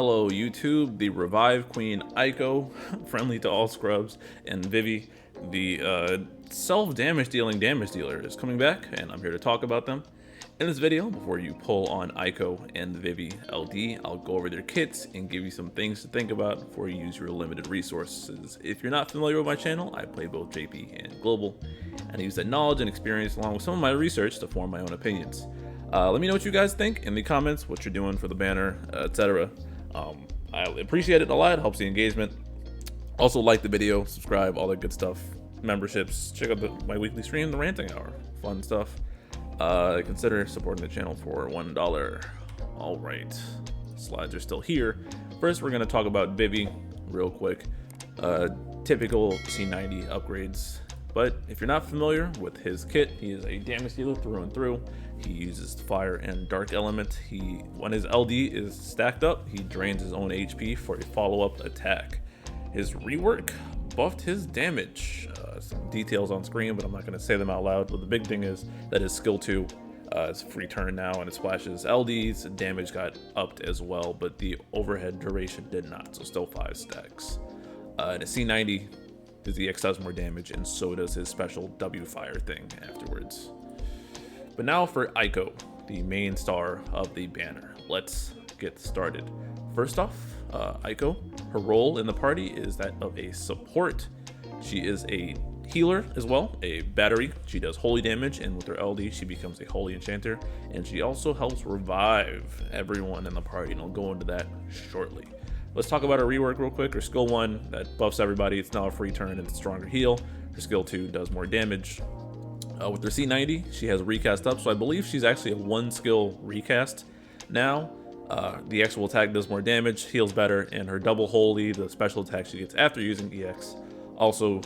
Hello YouTube, the Revive Queen Eiko, friendly to all scrubs, and Vivi, the self-damage dealing damage dealer, is coming back, and I'm here to talk about them. In this video, before you pull on Eiko and Vivi LD, I'll go over their kits and give you some things to think about before you use your limited resources. If you're not familiar with my channel, I play both JP and Global, and I use that knowledge and experience along with some of my research to form my own opinions. Let me know what you guys think in the comments, what you're doing for the banner, etc. I appreciate it a lot. It helps the engagement. Also, like the video, subscribe, all that good stuff. Memberships, check out my weekly stream, the Ranting Hour. Fun stuff. Consider supporting the channel for $1. All right, slides are still here. First, we're going to talk about Vivi real quick. Typical C90 upgrades. But if you're not familiar with his kit, he is a damage dealer through and through. He uses fire and dark element. When his LD is stacked up, he drains his own HP for a follow-up attack. His rework buffed his damage. Some details on screen, but I'm not going to say them out loud. But the big thing is that his skill 2 is free turn now, and it splashes LDs. Damage got upped as well, but the overhead duration did not, so still 5 stacks. And a C90, his EX does more damage, and so does his special W fire thing afterwards. But now for Eiko, the main star of the banner. Let's get started. First off, Eiko, her role in the party is that of a support. She is a healer as well, a battery. She does holy damage, and with her LD, she becomes a holy enchanter. And she also helps revive everyone in the party, and I'll go into that shortly. Let's talk about her rework real quick. Her skill 1, that buffs everybody. It's now a free turn and it's a stronger heal. Her skill 2 does more damage. With her C90, she has recast up, so I believe she's actually a 1 skill recast now. The actual attack does more damage, heals better, and her double holy, the special attack she gets after using EX, also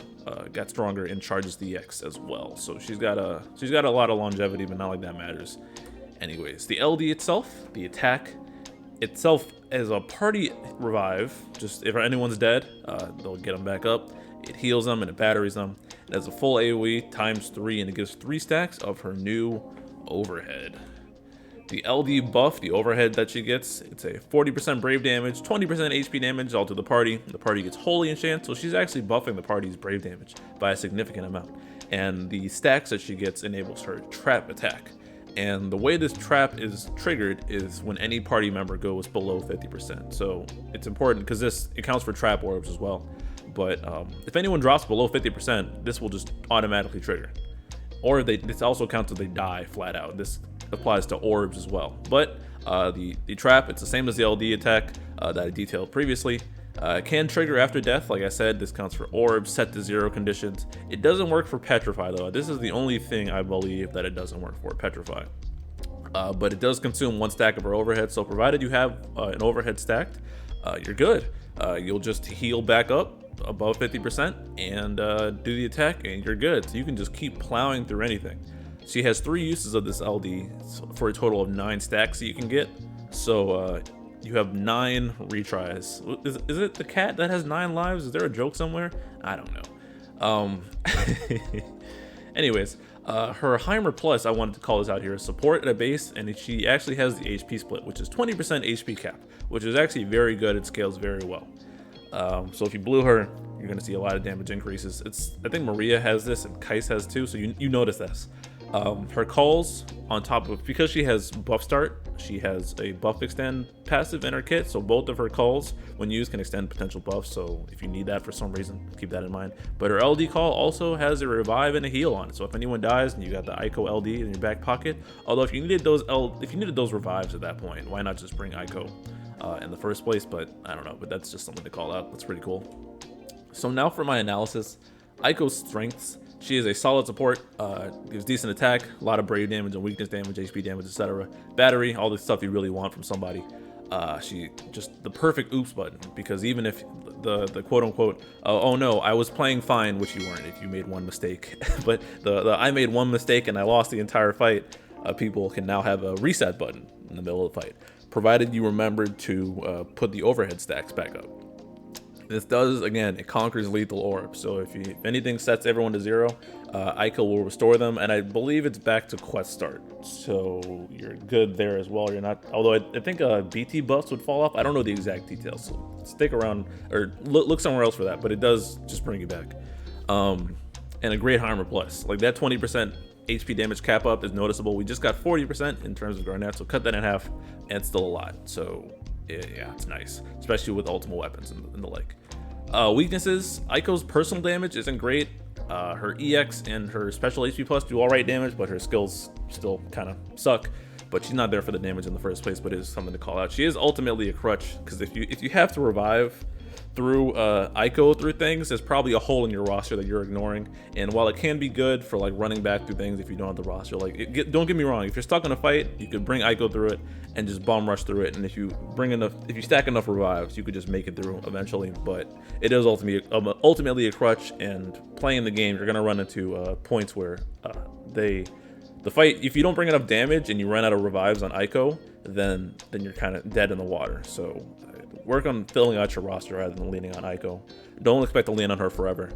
got stronger and charges the EX as well. So she's got a lot of longevity, but not like that matters. Anyways, the LD itself, the attack itself as a party revive, just if anyone's dead, they'll get them back up. It heals them and it batteries them. It has a full AoE times 3, and it gives 3 stacks of her new overhead. The LD buff, the overhead that she gets, it's a 40% brave damage, 20% HP damage all to the party. The party gets holy enchant, so she's actually buffing the party's brave damage by a significant amount. And the stacks that she gets enables her trap attack. And the way this trap is triggered is when any party member goes below 50%. So it's important because it counts for trap orbs as well. But if anyone drops below 50%, this will just automatically trigger. Or this also counts if they die flat out. This applies to orbs as well. But the trap, it's the same as the LD attack that I detailed previously. Can trigger after death. Like I said, this counts for orbs, set to 0 conditions. It doesn't work for Petrify though. This is the only thing I believe that it doesn't work for, Petrify. But it does consume 1 stack of her overhead, so provided you have an overhead stacked, you're good. You'll just heal back up above 50% and do the attack, and you're good. So you can just keep plowing through anything. She has 3 uses of this LD for a total of 9 stacks that you can get. So you have 9 retries. Is it the cat that has 9 lives? Is there a joke somewhere? I don't know. Anyways, her Heimer Plus, I wanted to call this out here, is support at a base, and she actually has the HP split, which is 20% HP cap, which is actually very good. It scales very well. So if you blew her, you're going to see a lot of damage increases. I think Maria has this and Kais has too, so you notice this. Her calls on top of, because she has buff start, she has a buff extend passive in her kit, so both of her calls when used can extend potential buffs, so if you need that for some reason, keep that in mind. But her LD call also has a revive and a heal on it, so if anyone dies and you got the Eiko LD in your back pocket, although if you needed those revives at that point, why not just bring Eiko in the first place? But I don't know, but that's just something to call out. That's pretty cool. So now for my analysis. Eiko's strengths: she is a solid support, gives decent attack, a lot of brave damage and weakness damage, HP damage, etc. Battery, all the stuff you really want from somebody. She just the perfect oops button, because even if the quote-unquote oh no, I was playing fine, which you weren't if you made 1 mistake, but the I made 1 mistake and I lost the entire fight, people can now have a reset button in the middle of the fight, provided you remembered to put the overhead stacks back up. This does, again, it conquers lethal orb. So if anything sets everyone to 0, Eiko will restore them, and I believe it's back to quest start. So you're good there as well. You're not, although I think BT buffs would fall off. I don't know the exact details, so stick around or look somewhere else for that. But it does just bring you back. And a great Heimer plus. Like that 20% HP damage cap up is noticeable. We just got 40% in terms of Garnet, so cut that in half, and it's still a lot. So yeah, it's nice, especially with ultimate weapons and the like. Weaknesses: Eiko's personal damage isn't great. Her EX and her special HP plus do all right damage, but her skills still kind of suck. But she's not there for the damage in the first place, but it is something to call out. She is ultimately a crutch, because if you have to revive through Eiko through things, there's probably a hole in your roster that you're ignoring. And while it can be good for like running back through things if you don't have the roster, like don't get me wrong, if you're stuck in a fight, you could bring Eiko through it and just bomb rush through it. And if you stack enough revives, you could just make it through eventually. But it is ultimately a crutch, and playing the game, you're gonna run into points where the fight, if you don't bring enough damage and you run out of revives on Eiko, then you're kind of dead in the water. So work on filling out your roster rather than leaning on Eiko. Don't expect to lean on her forever.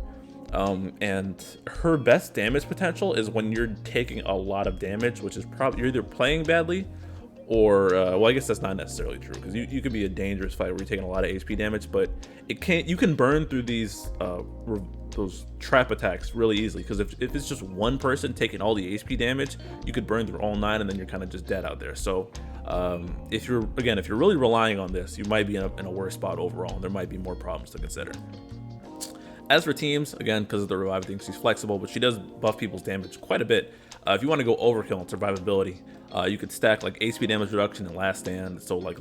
And her best damage potential is when you're taking a lot of damage, which is probably you're either playing badly or well, I guess that's not necessarily true, because you could be a dangerous fight where you're taking a lot of HP damage, but you can burn through these those trap attacks really easily, because if it's just one person taking all the HP damage, you could burn through all 9 and then you're kind of just dead out there. So if you're really relying on this, you might be in a worse spot overall, and there might be more problems to consider. As for teams, again, because of the revive thing, she's flexible, but she does buff people's damage quite a bit. If you want to go overkill on survivability, you could stack like HP damage reduction and last stand. So like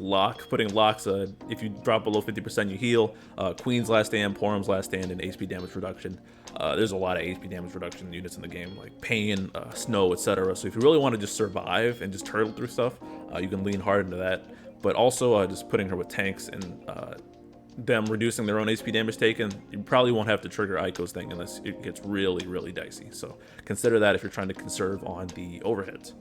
putting locks, if you drop below 50%, you heal. Queen's last stand, Porum's last stand, and HP damage reduction. There's a lot of HP damage reduction units in the game, like Pain, Snow, etc. So if you really want to just survive and just turtle through stuff, you can lean hard into that. But also just putting her with tanks and them reducing their own HP damage taken, you probably won't have to trigger Eiko's thing unless it gets really, really dicey. So consider that if you're trying to conserve on the overheads.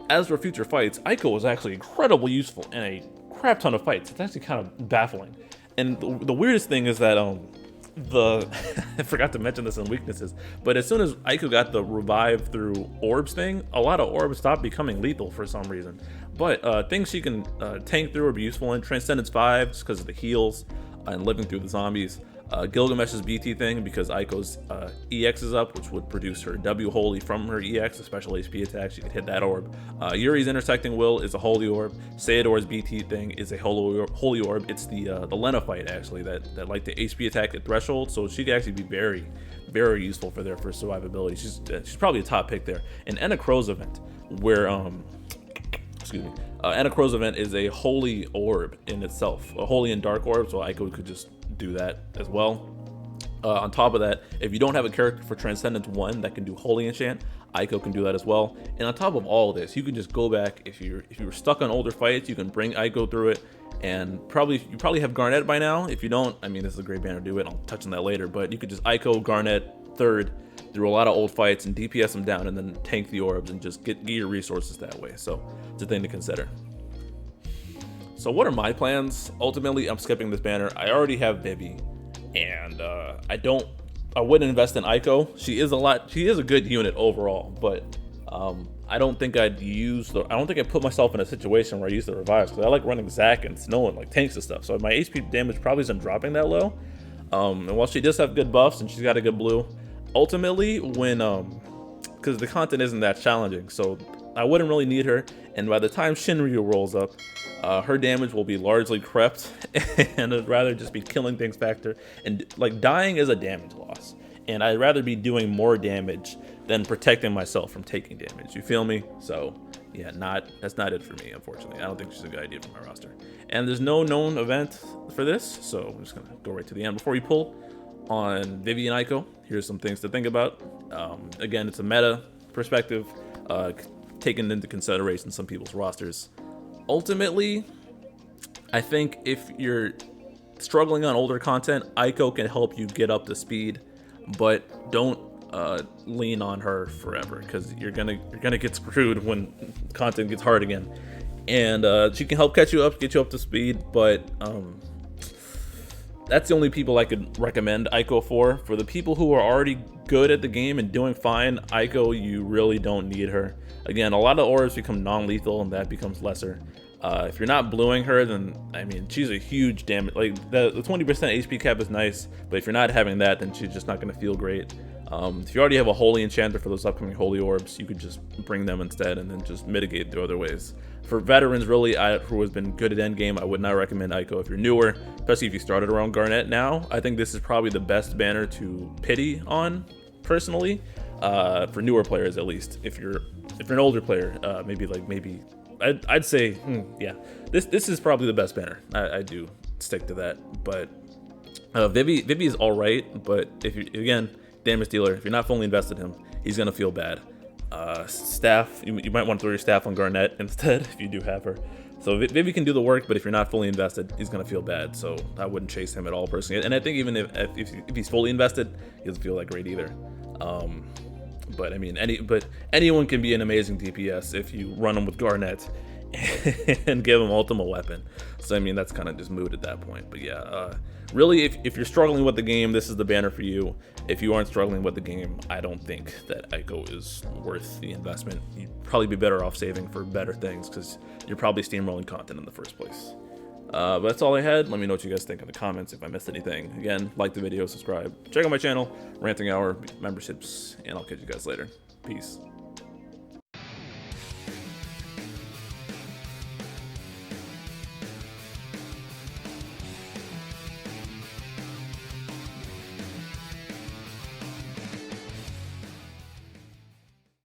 As for future fights, Eiko was actually incredibly useful in a crap ton of fights. It's actually kind of baffling. And the weirdest thing is that I forgot to mention this in weaknesses, but as soon as Eiko got the revive through orbs thing, a lot of orbs stopped becoming lethal for some reason. But things she can tank through or be useful in: Transcendence 5, just because of the heals and living through the zombies. Gilgamesh's BT thing, because Eiko's EX is up, which would produce her W Holy from her EX, a special HP attack. She could hit that orb. Yuri's Intersecting Will is a Holy Orb. Sayador's BT thing is a Holy Orb. It's the Lena fight, actually, that like the HP attack at Threshold, so she could actually be very, very useful for survivability. She's probably a top pick there. And Anna Crow's event, where Anna Crow's event is a Holy Orb in itself, a Holy and Dark Orb, so Eiko could just do that as well. On top of that, if you don't have a character for Transcendence 1 that can do Holy Enchant, Eiko can do that as well. And on top of all of this, you can just go back, if you were stuck on older fights, you can bring Eiko through it, and you probably have Garnet by now. If you don't, I mean, this is a great banner to do it, I'll touch on that later, but you could just Eiko Garnet third through a lot of old fights and DPS them down, and then tank the orbs and just get your resources that way. So it's a thing to consider. So what are my plans? Ultimately, I'm skipping this banner. I already have Vivi, and I wouldn't invest in Eiko. She is a good unit overall, but I don't think I'd put myself in a situation where I use the revives, because I like running Zac and Snow and like tanks and stuff. So my HP damage probably isn't dropping that low. And while she does have good buffs and she's got a good blue, ultimately because the content isn't that challenging, so I wouldn't really need her. And by the time Shinryu rolls up, her damage will be largely crept, and I'd rather just be killing things factor. And like, dying is a damage loss, and I'd rather be doing more damage than protecting myself from taking damage. You feel me? So yeah, that's not it for me, unfortunately. I don't think she's a good idea for my roster. And there's no known event for this, so I'm just gonna go right to the end. Before we pull on Vivi and Eiko, here's some things to think about. Again, it's a meta perspective, taken into consideration some people's rosters. Ultimately, I think if you're struggling on older content, Eiko can help you get up to speed, but don't lean on her forever, because you're gonna get screwed when content gets hard again. And she can help get you up to speed, but that's the only people I could recommend Eiko for. For the people who are already good at the game and doing fine, Eiko, you really don't need her. Again, a lot of orbs become non-lethal and that becomes lesser. If you're not bluing her, then, I mean, she's a huge damage. Like, the 20% HP cap is nice, but if you're not having that, then she's just not going to feel great. If you already have a Holy Enchanter for those upcoming Holy Orbs, you could just bring them instead and then just mitigate the other ways. For veterans, really, who has been good at endgame, I would not recommend Eiko if you're newer, especially if you started around Garnet now. I think this is probably the best banner to pity on, personally, for newer players at least. If you're an older player, maybe I'd say, yeah, this is probably the best banner. I do stick to that, but Vivi is all right, but if you, again, damage dealer, if you're not fully invested in him, he's gonna feel bad. Staff, you might want to throw your staff on Garnet instead if you do have her. So Vivi can do the work, but if you're not fully invested, he's gonna feel bad. So I wouldn't chase him at all personally. And I think even if he's fully invested, he doesn't feel that great either. But I mean, anyone can be an amazing DPS if you run them with Garnet and give them ultimate weapon. So I mean, that's kind of just moot at that point. But yeah, really, if you're struggling with the game, this is the banner for you. If you aren't struggling with the game, I don't think that Eiko is worth the investment. You'd probably be better off saving for better things because you're probably steamrolling content in the first place. But that's all I had. Let me know what you guys think in the comments if I missed anything. Again, like the video, subscribe, check out my channel, Ranting Hour, memberships, and I'll catch you guys later. Peace.